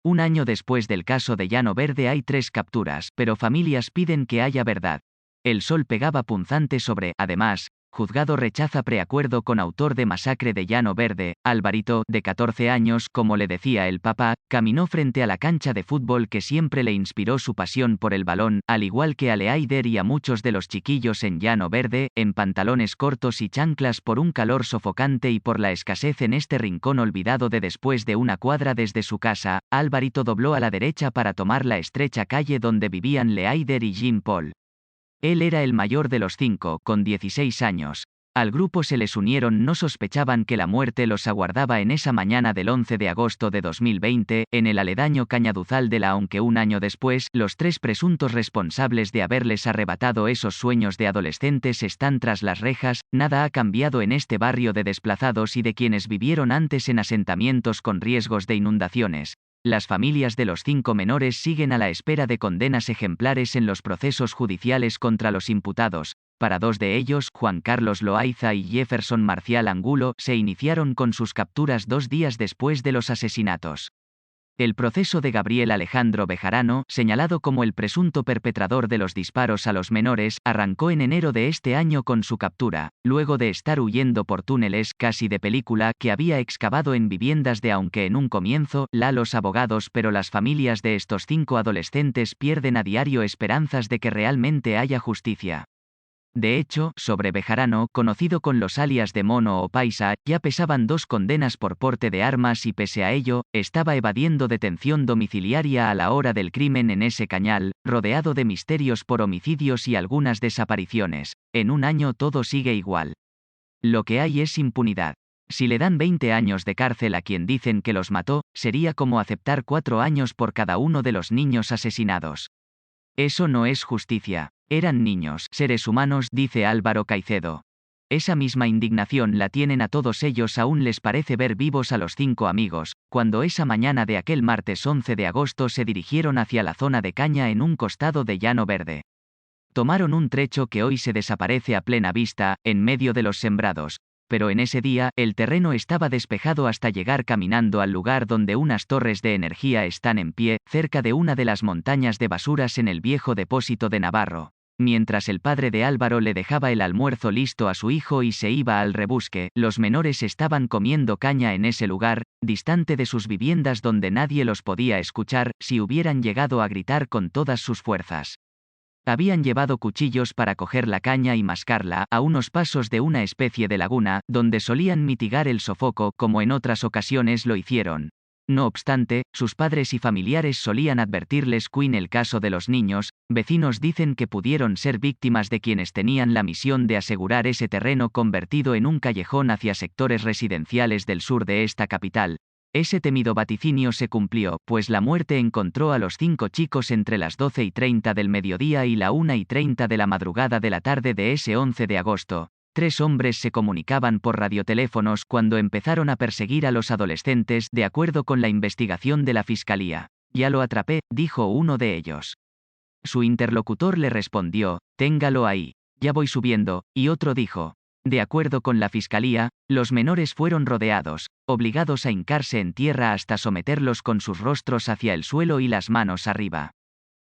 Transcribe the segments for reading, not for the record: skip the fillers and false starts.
Un año después del caso de Llano Verde hay 3 capturas, pero familias piden que haya verdad. El sol pegaba punzante sobre, además, juzgado rechaza preacuerdo con autor de masacre de Llano Verde. Alvarito, de 14 años, como le decía el papá, caminó frente a la cancha de fútbol que siempre le inspiró su pasión por el balón, al igual que a Leaider y a muchos de los chiquillos en Llano Verde, en pantalones cortos y chanclas por un calor sofocante y por la escasez en este rincón olvidado de después de una cuadra desde su casa. Alvarito dobló a la derecha para tomar la estrecha calle donde vivían Leaider y Jean Paul. Él era el mayor de los 5, con 16 años. Al grupo se les unieron, no sospechaban que la muerte los aguardaba en esa mañana del 11 de agosto de 2020, en el aledaño Cañaduzal de la, aunque un año después, los 3 presuntos responsables de haberles arrebatado esos sueños de adolescentes están tras las rejas. Nada ha cambiado en este barrio de desplazados y de quienes vivieron antes en asentamientos con riesgos de inundaciones. Las familias de los 5 menores siguen a la espera de condenas ejemplares en los procesos judiciales contra los imputados. Para 2 de ellos, Juan Carlos Loaiza y Jefferson Marcial Angulo, se iniciaron con sus capturas 2 días después de los asesinatos. El proceso de Gabriel Alejandro Bejarano, señalado como el presunto perpetrador de los disparos a los menores, arrancó en enero de este año con su captura, luego de estar huyendo por túneles casi de película que había excavado en viviendas de, aunque en un comienzo, los abogados, pero las familias de estos 5 adolescentes pierden a diario esperanzas de que realmente haya justicia. De hecho, sobre Bejarano, conocido con los alias de Mono o Paisa, ya pesaban 2 condenas por porte de armas y pese a ello, estaba evadiendo detención domiciliaria a la hora del crimen en ese cañal, rodeado de misterios por homicidios y algunas desapariciones. En un año todo sigue igual. Lo que hay es impunidad. Si le dan 20 años de cárcel a quien dicen que los mató, sería como aceptar 4 años por cada uno de los niños asesinados. Eso no es justicia. Eran niños, seres humanos, dice Álvaro Caicedo. Esa misma indignación la tienen a todos ellos. Aún les parece ver vivos a los 5 amigos, cuando esa mañana de aquel martes 11 de agosto se dirigieron hacia la zona de caña en un costado de Llano Verde. Tomaron un trecho que hoy se desaparece a plena vista, en medio de los sembrados. Pero en ese día, el terreno estaba despejado hasta llegar caminando al lugar donde unas torres de energía están en pie, cerca de una de las montañas de basuras en el viejo depósito de Navarro. Mientras el padre de Álvaro le dejaba el almuerzo listo a su hijo y se iba al rebusque, los menores estaban comiendo caña en ese lugar, distante de sus viviendas donde nadie los podía escuchar, si hubieran llegado a gritar con todas sus fuerzas. Habían llevado cuchillos para coger la caña y mascarla, a unos pasos de una especie de laguna, donde solían mitigar el sofoco, como en otras ocasiones lo hicieron. No obstante, sus padres y familiares solían advertirles que en el caso de los niños, vecinos dicen que pudieron ser víctimas de quienes tenían la misión de asegurar ese terreno convertido en un callejón hacia sectores residenciales del sur de esta capital. Ese temido vaticinio se cumplió, pues la muerte encontró a los 5 chicos entre las 12:30 del mediodía y la 1:30 de la madrugada de la tarde de ese 11 de agosto. 3 hombres se comunicaban por radioteléfonos cuando empezaron a perseguir a los adolescentes, de acuerdo con la investigación de la fiscalía. «Ya lo atrapé», dijo uno de ellos. Su interlocutor le respondió: «Téngalo ahí. Ya voy subiendo», y otro dijo: «De acuerdo con la fiscalía, los menores fueron rodeados, obligados a hincarse en tierra hasta someterlos con sus rostros hacia el suelo y las manos arriba.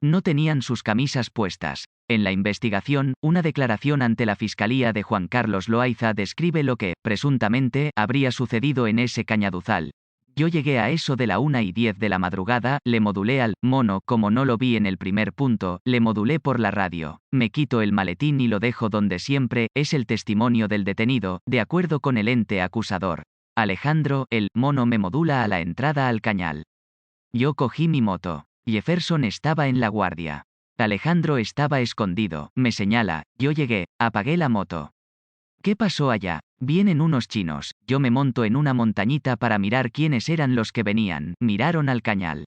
No tenían sus camisas puestas». En la investigación, una declaración ante la fiscalía de Juan Carlos Loaiza describe lo que, presuntamente, habría sucedido en ese cañaduzal. «Yo llegué a eso de la 1:10 de la madrugada, le modulé al mono, como no lo vi en el primer punto, le modulé por la radio. Me quito el maletín y lo dejo donde siempre», es el testimonio del detenido, de acuerdo con el ente acusador. «Alejandro, el mono me modula a la entrada al cañal. Yo cogí mi moto. Jefferson estaba en la guardia. Alejandro estaba escondido, me señala, yo llegué, apagué la moto. ¿Qué pasó allá? Vienen unos chinos, yo me monto en una montañita para mirar quiénes eran los que venían, miraron al cañal».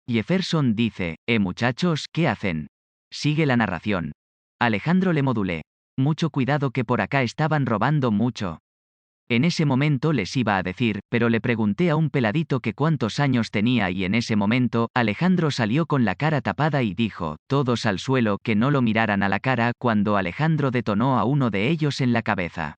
Jefferson dice: muchachos, ¿qué hacen? Sigue la narración. Alejandro le modulé: «Mucho cuidado que por acá estaban robando mucho». En ese momento les iba a decir, pero le pregunté a un peladito que cuántos años tenía y en ese momento, Alejandro salió con la cara tapada y dijo, todos al suelo, que no lo miraran a la cara, cuando Alejandro detonó a uno de ellos en la cabeza.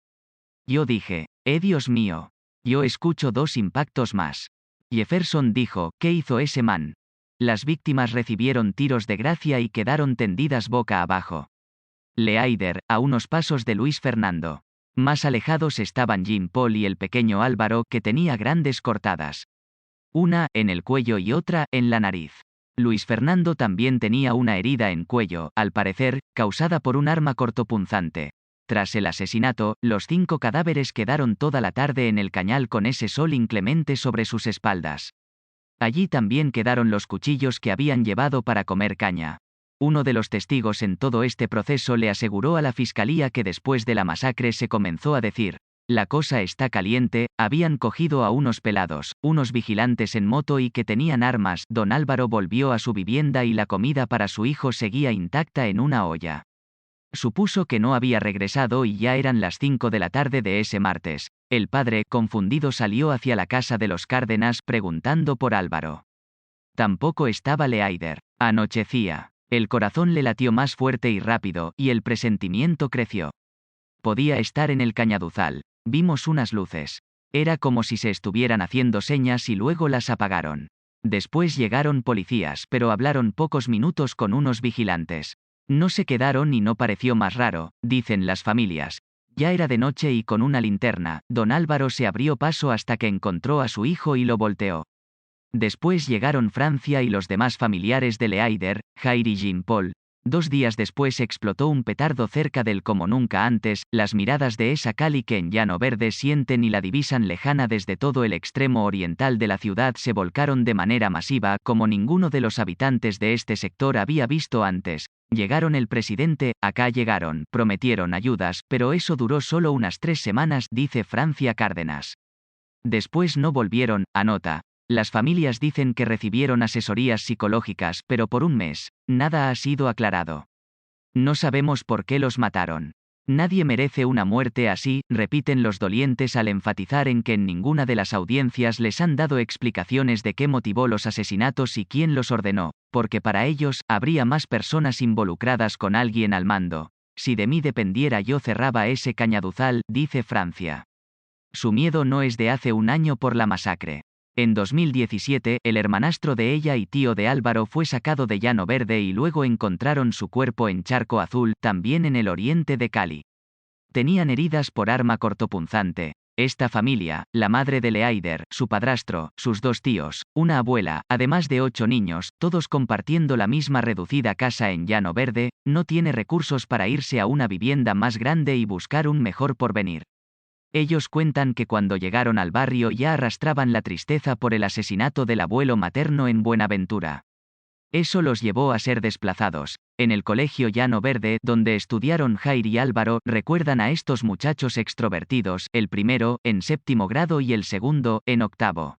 Yo dije: Dios mío. Yo escucho 2 impactos más. Jefferson dijo, ¿qué hizo ese man? Las víctimas recibieron tiros de gracia y quedaron tendidas boca abajo. Leaider, a unos pasos de Luis Fernando. Más alejados estaban Jean Paul y el pequeño Álvaro, que tenía grandes cortadas. Una en el cuello y otra en la nariz. Luis Fernando también tenía una herida en cuello, al parecer, causada por un arma cortopunzante. Tras el asesinato, los 5 cadáveres quedaron toda la tarde en el cañal con ese sol inclemente sobre sus espaldas. Allí también quedaron los cuchillos que habían llevado para comer caña. Uno de los testigos en todo este proceso le aseguró a la fiscalía que después de la masacre se comenzó a decir, la cosa está caliente, habían cogido a unos pelados, unos vigilantes en moto y que tenían armas. Don Álvaro volvió a su vivienda y la comida para su hijo seguía intacta en una olla. Supuso que no había regresado y ya eran las 5 de la tarde de ese martes. El padre, confundido, salió hacia la casa de los Cárdenas preguntando por Álvaro. Tampoco estaba Leaider. Anochecía. El corazón le latió más fuerte y rápido, y el presentimiento creció. Podía estar en el cañaduzal. Vimos unas luces. Era como si se estuvieran haciendo señas y luego las apagaron. Después llegaron policías, pero hablaron pocos minutos con unos vigilantes. No se quedaron y no pareció más raro, dicen las familias. Ya era de noche y con una linterna, don Álvaro se abrió paso hasta que encontró a su hijo y lo volteó. Después llegaron Francia y los demás familiares de Leaider, Jair y Jean Paul. 2 días después explotó un petardo cerca del como nunca antes. Las miradas de esa Cali que en Llano Verde sienten y la divisan lejana desde todo el extremo oriental de la ciudad se volcaron de manera masiva como ninguno de los habitantes de este sector había visto antes. Llegaron el presidente, acá llegaron, prometieron ayudas, pero eso duró solo unas 3 semanas, dice Francia Cárdenas. Después no volvieron, anota. Las familias dicen que recibieron asesorías psicológicas, pero por un mes, nada ha sido aclarado. No sabemos por qué los mataron. Nadie merece una muerte así, repiten los dolientes al enfatizar en que en ninguna de las audiencias les han dado explicaciones de qué motivó los asesinatos y quién los ordenó, porque para ellos, habría más personas involucradas con alguien al mando. Si de mí dependiera yo cerraba ese cañaduzal, dice Francia. Su miedo no es de hace un año por la masacre. En 2017, el hermanastro de ella y tío de Álvaro fue sacado de Llano Verde y luego encontraron su cuerpo en Charco Azul, también en el oriente de Cali. Tenían heridas por arma cortopunzante. Esta familia, la madre de Leaider, su padrastro, sus 2 tíos, una abuela, además de 8 niños, todos compartiendo la misma reducida casa en Llano Verde, no tiene recursos para irse a una vivienda más grande y buscar un mejor porvenir. Ellos cuentan que cuando llegaron al barrio ya arrastraban la tristeza por el asesinato del abuelo materno en Buenaventura. Eso los llevó a ser desplazados. En el colegio Llano Verde, donde estudiaron Jair y Álvaro, recuerdan a estos muchachos extrovertidos, el primero, en 7º grado y el segundo, en 8º.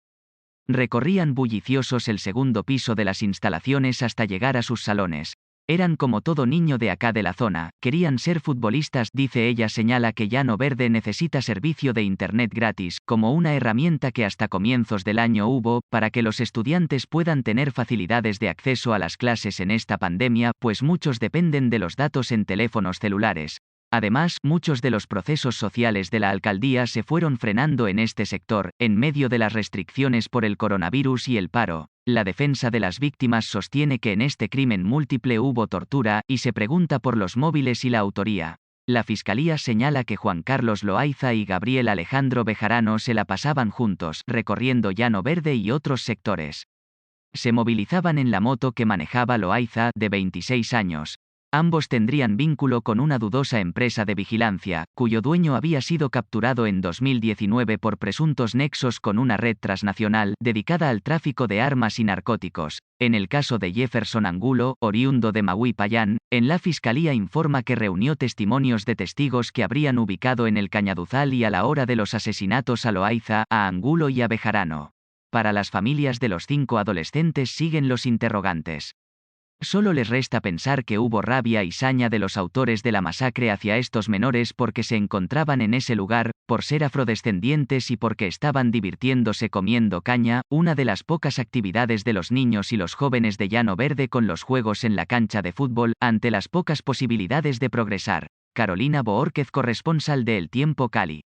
Recorrían bulliciosos el 2º piso de las instalaciones hasta llegar a sus salones. Eran como todo niño de acá de la zona, querían ser futbolistas, dice ella. Señala que Llano Verde necesita servicio de internet gratis, como una herramienta que hasta comienzos del año hubo, para que los estudiantes puedan tener facilidades de acceso a las clases en esta pandemia, pues muchos dependen de los datos en teléfonos celulares. Además, muchos de los procesos sociales de la alcaldía se fueron frenando en este sector, en medio de las restricciones por el coronavirus y el paro. La defensa de las víctimas sostiene que en este crimen múltiple hubo tortura, y se pregunta por los móviles y la autoría. La fiscalía señala que Juan Carlos Loaiza y Gabriel Alejandro Bejarano se la pasaban juntos, recorriendo Llano Verde y otros sectores. Se movilizaban en la moto que manejaba Loaiza, de 26 años. Ambos tendrían vínculo con una dudosa empresa de vigilancia, cuyo dueño había sido capturado en 2019 por presuntos nexos con una red transnacional dedicada al tráfico de armas y narcóticos. En el caso de Jefferson Angulo, oriundo de Maui Payán, en la fiscalía informa que reunió testimonios de testigos que habrían ubicado en el Cañaduzal y a la hora de los asesinatos a Loaiza, a Angulo y a Bejarano. Para las familias de los 5 adolescentes siguen los interrogantes. Solo les resta pensar que hubo rabia y saña de los autores de la masacre hacia estos menores porque se encontraban en ese lugar, por ser afrodescendientes y porque estaban divirtiéndose comiendo caña, una de las pocas actividades de los niños y los jóvenes de Llano Verde con los juegos en la cancha de fútbol, ante las pocas posibilidades de progresar. Carolina Boórquez, corresponsal de El Tiempo Cali.